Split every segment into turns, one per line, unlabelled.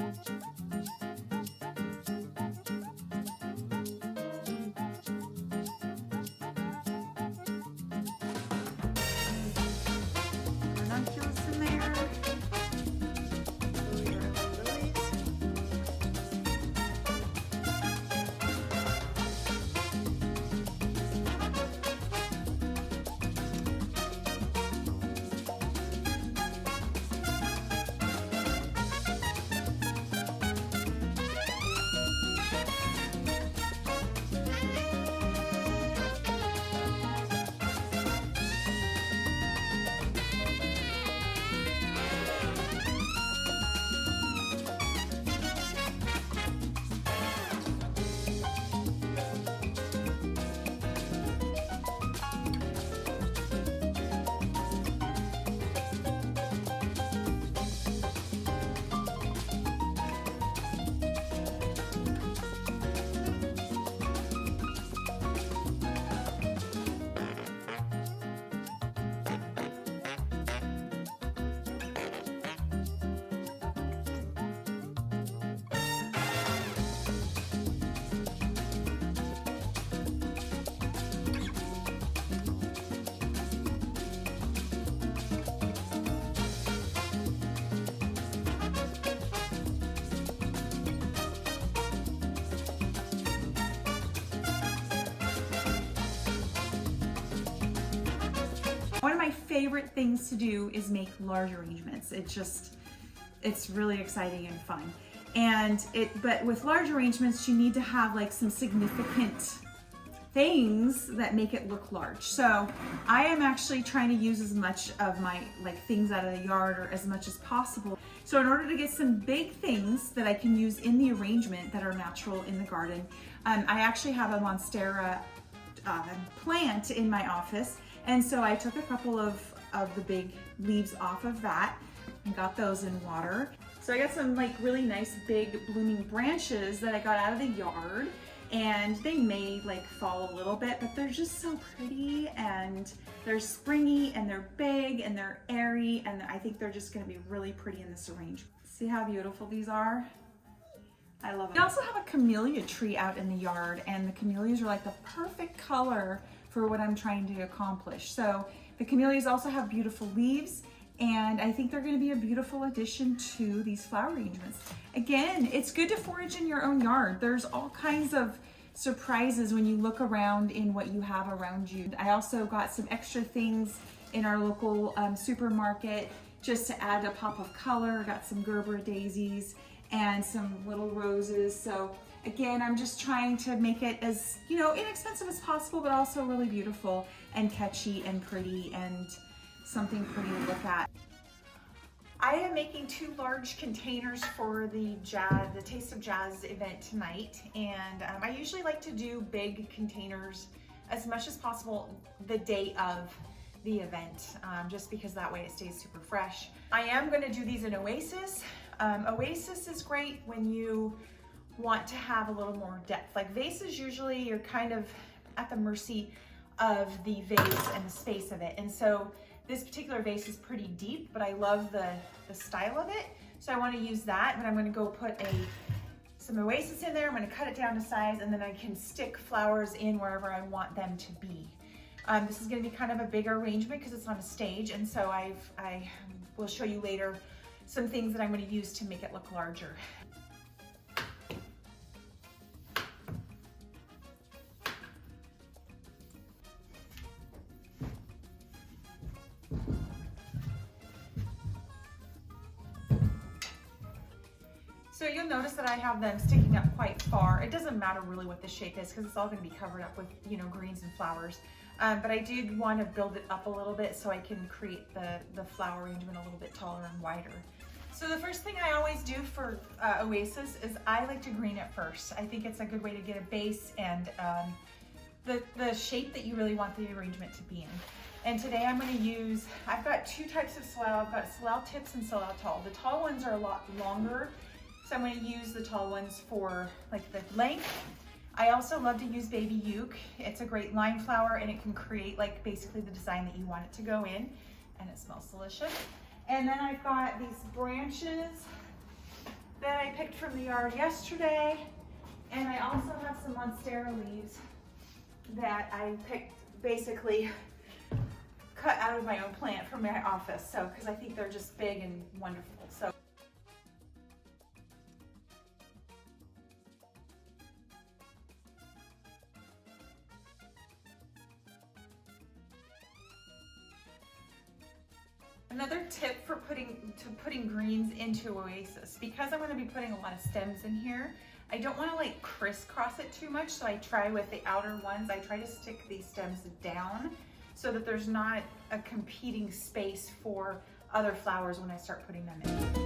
Ranunculus in there. One of my favorite things to do is make large arrangements. It's really exciting and fun. But with large arrangements, you need to have like some significant things that make it look large. So I am actually trying to use as much of my things out of the yard or as much as possible. So in order to get some big things that I can use in the arrangement that are natural in the garden, I actually have a Monstera plant in my office. And so I took a couple of the big leaves off of that and got those in water. So I got some like really nice big blooming branches that I got out of the yard, and they may like fall a little bit, but they're just so pretty and they're springy and they're big and they're airy, and I think they're just gonna be really pretty in this arrangement. See how beautiful these are? I love them. We also have a camellia tree out in the yard, and the camellias are like the perfect color for what I'm trying to accomplish. So the camellias also have beautiful leaves, and I think they're going to be a beautiful addition to these flower arrangements. Again, it's good to forage in your own yard. There's all kinds of surprises when you look around in what you have around you. I also got some extra things in our local supermarket just to add a pop of color. Got some Gerber daisies and some little roses. So again, I'm just trying to make it as, inexpensive as possible, but also really beautiful and catchy and pretty and something pretty to look at. I am making 2 large containers for the Taste of Jazz event tonight. And I usually like to do big containers as much as possible the day of the event, just because that way it stays super fresh. I am gonna do these in Oasis. Oasis is great when you want to have a little more depth. Like vases, usually you're kind of at the mercy of the vase and the space of it. And so this particular vase is pretty deep, but I love the style of it. So I want to use that, but I'm going to go put some Oasis in there. I'm going to cut it down to size, and then I can stick flowers in wherever I want them to be. This is going to be kind of a bigger arrangement because it's on a stage, and so I will show you later some things that I'm going to use to make it look larger. So you'll notice that I have them sticking up quite far. It doesn't matter really what the shape is because it's all going to be covered up with, greens and flowers. But I did want to build it up a little bit so I can create the flower arrangement a little bit taller and wider. So the first thing I always do for Oasis is I like to green it first. I think it's a good way to get a base and the shape that you really want the arrangement to be in. And today I'm going to use, I've got 2 types of salal. I've got salal tips and salal tall. The tall ones are a lot longer, so I'm going to use the tall ones for like the length. I also love to use baby uke. It's a great line flower, and it can create like basically the design that you want it to go in, and it smells delicious. And then I've got these branches that I picked from the yard yesterday. And I also have some monstera leaves that I picked, basically cut out of my own plant from my office. So, because I think they're just big and wonderful. So. Another tip for putting greens into Oasis, because I'm going to be putting a lot of stems in here, I don't want to like crisscross it too much, so I try with the outer ones, I try to stick these stems down so that there's not a competing space for other flowers when I start putting them in.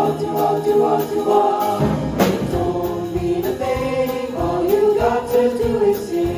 It don't mean a thing, all you got to do is sing.